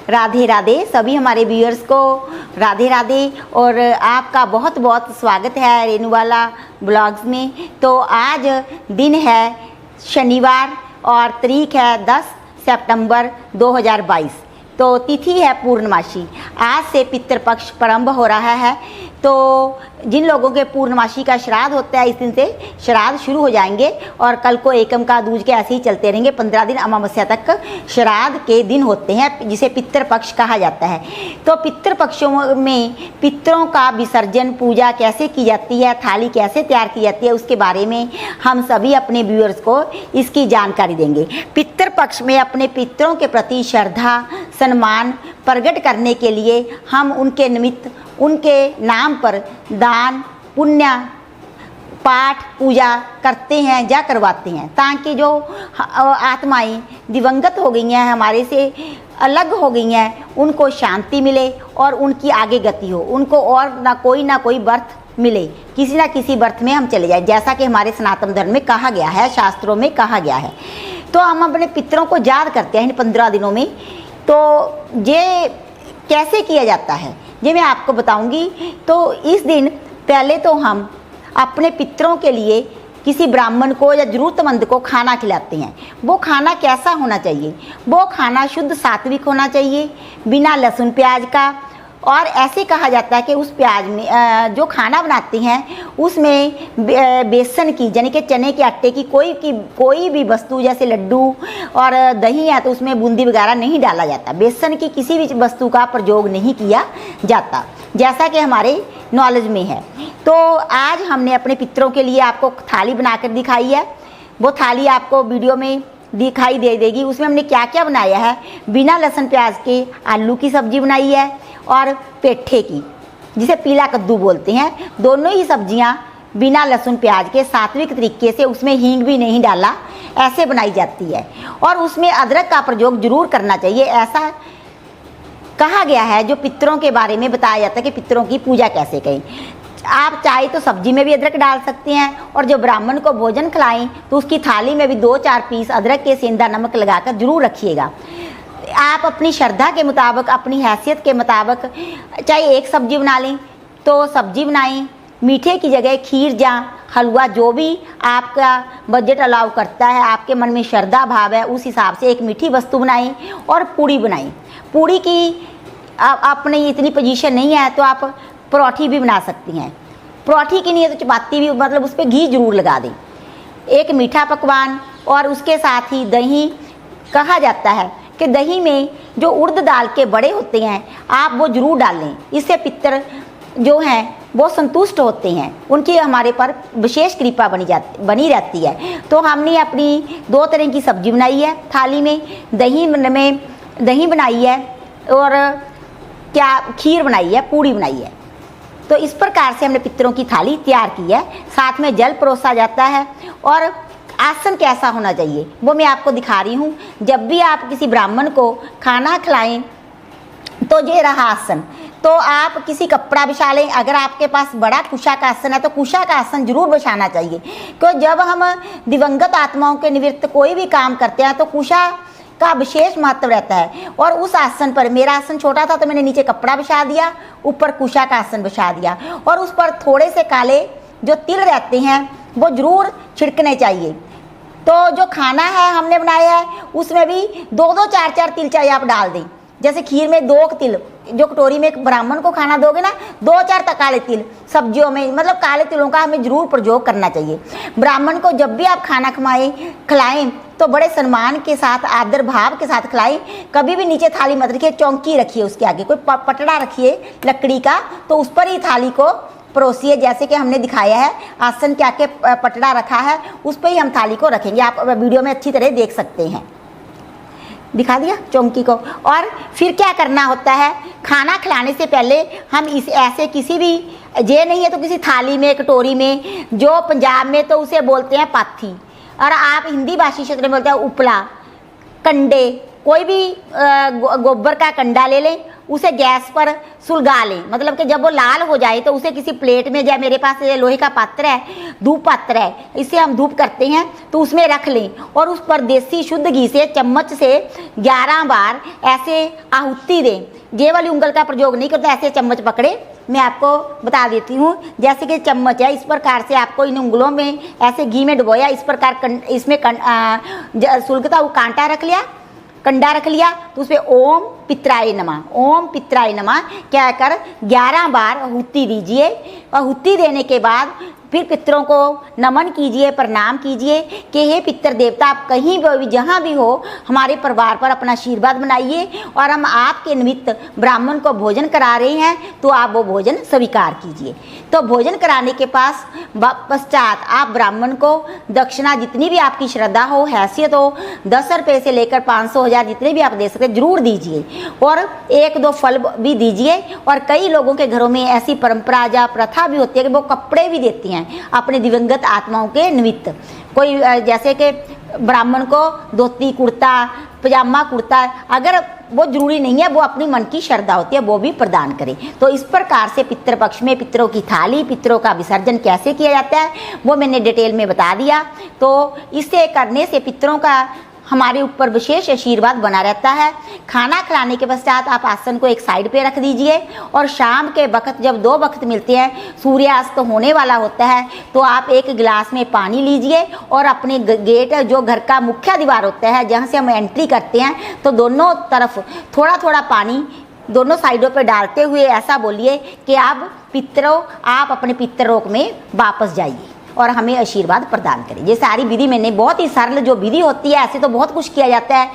राधे राधे सभी हमारे व्यूअर्स को राधे राधे। और आपका बहुत बहुत स्वागत है रेणुबाला ब्लॉग्स में। तो आज दिन है शनिवार और तारीख है 10 सितंबर 2022। तो तिथि है पूर्णमासी। आज से पितृपक्ष प्रारंभ हो रहा है। तो जिन लोगों के पूर्णमासी का श्राद्ध होता है इस दिन से श्राद्ध शुरू हो जाएंगे और कल को एकम का दूज के ऐसे ही चलते रहेंगे। 15 दिन अमावस्या तक श्राद्ध के दिन होते हैं जिसे पितृपक्ष कहा जाता है। तो पितृपक्षों में पितरों का विसर्जन पूजा कैसे की जाती है, थाली कैसे तैयार की जाती है, उसके बारे में हम सभी अपने व्यूअर्स को इसकी जानकारी देंगे। पितृपक्ष में अपने पितरों के प्रति श्रद्धा सम्मान प्रकट करने के लिए हम उनके निमित्त उनके नाम पर दान पुण्य पाठ पूजा करते हैं या करवाते हैं, ताकि जो आत्माएं दिवंगत हो गई हैं, हमारे से अलग हो गई हैं, उनको शांति मिले और उनकी आगे गति हो, उनको और ना कोई बर्थ मिले, किसी ना किसी बर्थ में हम चले जाए, जैसा कि हमारे सनातन धर्म में कहा गया है, शास्त्रों में कहा गया है। तो हम अपने पितरों को याद करते हैं इन 15 दिनों में। तो ये कैसे किया जाता है ये मैं आपको बताऊंगी। तो इस दिन पहले तो हम अपने पितरों के लिए किसी ब्राह्मण को या जरूरतमंद को खाना खिलाते हैं। वो खाना कैसा होना चाहिए? वो खाना शुद्ध सात्विक होना चाहिए, बिना लहसुन प्याज का। और ऐसे कहा जाता है कि उस प्याज में जो खाना बनाते हैं उसमें बेसन की यानी कि चने के आटे की कोई भी वस्तु जैसे लड्डू और दही है तो उसमें बूंदी वगैरह नहीं डाला जाता। बेसन की किसी भी वस्तु का प्रयोग नहीं किया जाता, जैसा कि हमारे नॉलेज में है। तो आज हमने अपने पितरों के लिए आपको थाली बनाकर दिखाई है। वो थाली आपको वीडियो में दिखाई दे देगी। उसमें हमने क्या क्या बनाया है। बिना लहसुन प्याज के आलू की सब्जी बनाई है और पेठे की, जिसे पीला कद्दू बोलते हैं। दोनों ही सब्जियां बिना लहसुन प्याज के सात्विक तरीके से, उसमें हींग भी नहीं डाला, ऐसे बनाई जाती है। और उसमें अदरक का प्रयोग जरूर करना चाहिए, ऐसा कहा गया है। जो पितरों के बारे में बताया जाता है कि पितरों की पूजा कैसे करें। आप चाहे तो सब्जी में भी अदरक डाल सकते हैं और जो ब्राह्मण को भोजन खिलाएं तो उसकी थाली में भी 2-4 पीस अदरक के सेंधा नमक लगाकर जरूर रखिएगा। आप अपनी श्रद्धा के मुताबिक, अपनी हैसियत के मुताबिक, चाहे एक सब्जी बना लें तो सब्जी बनाएं, मीठे की जगह खीर या हलवा, जो भी आपका बजट अलाउ करता है, आपके मन में श्रद्धा भाव है उस हिसाब से एक मीठी वस्तु बनाएं। और पूड़ी बनाएं। पूड़ी की अपनी इतनी पोजीशन नहीं है तो आप परोठी भी बना सकती हैं। परोठी की नहीं है तो चपाती भी, मतलब उस पर घी जरूर लगा दें। एक मीठा पकवान और उसके साथ ही दही। कहा जाता है कि दही में जो उड़द दाल के बड़े होते हैं आप वो जरूर डालें। इससे पितर जो हैं वो संतुष्ट होते हैं, उनकी हमारे पर विशेष कृपा बनी रहती है। तो हमने अपनी 2 तरह की सब्जी बनाई है थाली में दही बनाई है और क्या खीर बनाई है, पूड़ी बनाई है। तो इस प्रकार से हमने पितरों की थाली तैयार की है। साथ में जल परोसा जाता है। और आसन कैसा होना चाहिए वो मैं आपको दिखा रही हूँ। जब भी आप किसी ब्राह्मण को खाना खिलाएं तो ये रहा आसन। तो आप किसी कपड़ा बिछा लें। अगर आपके पास बड़ा कुशा का आसन है तो कुशा का आसन जरूर बिछाना चाहिए, क्योंकि जब हम दिवंगत आत्माओं के निमित्त कोई भी काम करते हैं तो कुशा का विशेष महत्व रहता है। और उस आसन पर, मेरा आसन छोटा था तो मैंने नीचे कपड़ा बिछा दिया, ऊपर कुशा का आसन बिछा दिया। और उस पर थोड़े से काले जो तिल रहते हैं वो जरूर छिड़कने चाहिए। तो जो खाना है हमने बनाया है उसमें भी 2-2, 4-4 तिल चाहे आप डाल दें। जैसे खीर में 2 तिल, जो कटोरी में एक ब्राह्मण को खाना दोगे ना, 2-4 काले तिल। सब्जियों में मतलब काले तिलों का हमें जरूर प्रयोग करना चाहिए। ब्राह्मण को जब भी आप खाना खिलाएं तो बड़े सम्मान के साथ, आदर भाव के साथ खिलाएं। कभी भी नीचे थाली मत रखिए, चौंकी रखिए, उसके आगे कोई पटड़ा रखिए लकड़ी का, तो उस पर ही थाली को परोसिए। जैसे कि हमने दिखाया है आसन के आगे पटड़ा रखा है, उस पर ही हम थाली को रखेंगे। आप वीडियो में अच्छी तरह देख सकते हैं, दिखा दिया चौंकी को। और फिर क्या करना होता है, खाना खिलाने से पहले हम इस ऐसे किसी भी, ये नहीं है तो किसी थाली में, कटोरी में, जो पंजाब में तो उसे बोलते हैं पाथी और आप हिंदी भाषी क्षेत्र में बोलते हैं उपला, कंडे, कोई भी गोबर का कंडा ले लें, उसे गैस पर सुलगा लें, मतलब कि जब वो लाल हो जाए तो उसे किसी प्लेट में, या मेरे पास ये लोहे का पात्र है, धूप पात्र है, इससे हम धूप करते हैं, तो उसमें रख लें और उस पर देसी शुद्ध घी से चम्मच से 11 बार ऐसे आहुति दें। ये वाली उंगल का प्रयोग नहीं करते, ऐसे चम्मच पकड़े, मैं आपको बता देती हूँ। जैसे कि चम्मच है, इस प्रकार से आपको इन उंगलों में ऐसे घी में डुबोया, इस प्रकार इसमें सुलगता हुआ कांटा रख लिया, कंडा रख लिया, तो उसपे ओम पित्राय नमः, ओम पित्राय नमः कहकर 11 बार आहुति दीजिए। आहुति देने के बाद फिर पितरों को नमन कीजिए, प्रणाम कीजिए कि हे पितर देवता, आप कहीं भी जहाँ भी हो हमारे परिवार पर अपना आशीर्वाद बनाइए, और हम आपके निमित्त ब्राह्मण को भोजन करा रहे हैं, तो आप वो भोजन स्वीकार कीजिए। तो भोजन कराने के पश्चात आप ब्राह्मण को दक्षिणा जितनी भी आपकी श्रद्धा हो, हैसियत हो, 10 रुपये से लेकर 500, 1000 जितने भी आप दे सकते जरूर दीजिए, और 1-2 फल भी दीजिए। और कई लोगों के घरों में ऐसी परंपरा या प्रथा भी होती है कि वो कपड़े भी देती हैं अपने दिवंगत आत्माओं के निमित्त। कोई जैसे कि ब्राह्मण को धोती कुर्ता, पजामा कुर्ता, अगर वो जरूरी नहीं है, वो अपनी मन की श्रद्धा होती है, वो भी प्रदान करें। तो इस प्रकार से पितृपक्ष में पितरों की थाली, पितरों का विसर्जन कैसे किया जाता है वो मैंने डिटेल में बता दिया। तो इसे करने से पितरों का हमारे ऊपर विशेष आशीर्वाद बना रहता है। खाना खिलाने के पश्चात आप आसन को एक साइड पे रख दीजिए, और शाम के वक्त जब 2 वक्त मिलते हैं, सूर्यास्त होने वाला होता है, तो आप एक गिलास में पानी लीजिए और अपने गेट, जो घर का मुख्य द्वार होता है जहाँ से हम एंट्री करते हैं, तो दोनों तरफ थोड़ा थोड़ा पानी दोनों साइडों पे डालते हुए ऐसा बोलिए कि आप अपने पितृलोक में वापस जाइए और हमें आशीर्वाद प्रदान करें। ये सारी विधि मैंने बहुत ही सरल जो विधि होती है, ऐसे तो बहुत कुछ किया जाता है,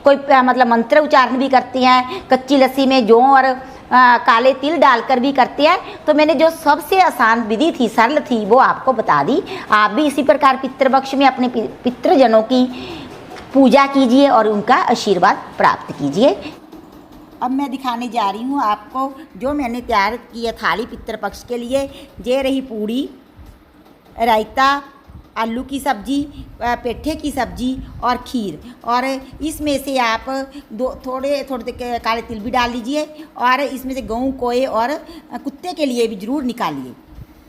कोई मतलब मंत्र उच्चारण भी करती हैं, कच्ची लस्सी में जौ और काले तिल डालकर भी करते हैं। तो मैंने जो सबसे आसान विधि थी, सरल थी, वो आपको बता दी। आप भी इसी प्रकार पितृपक्ष में अपने पितृजनों की पूजा कीजिए और उनका आशीर्वाद प्राप्त कीजिए। अब मैं दिखाने जा रही हूँ आपको जो मैंने तैयार किया थाली पितृपक्ष के लिए। ये रही पूड़ी, रायता, आलू की सब्जी, पेठे की सब्जी और खीर, और इसमें से आप थोड़े काले तिल भी डाल लीजिए, और इसमें से गेहूँ, कोए और कुत्ते के लिए भी ज़रूर निकालिए।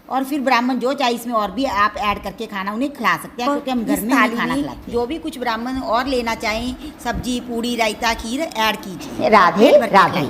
और फिर ब्राह्मण जो चाहे इसमें और भी आप ऐड करके खाना उन्हें खिला सकते हैं, क्योंकि हम घर में ही खाना खिलाते हैं। जो भी कुछ ब्राह्मण और लेना चाहें, सब्जी, पूड़ी, रायता, खीर ऐड कीजिए। राधे राधे।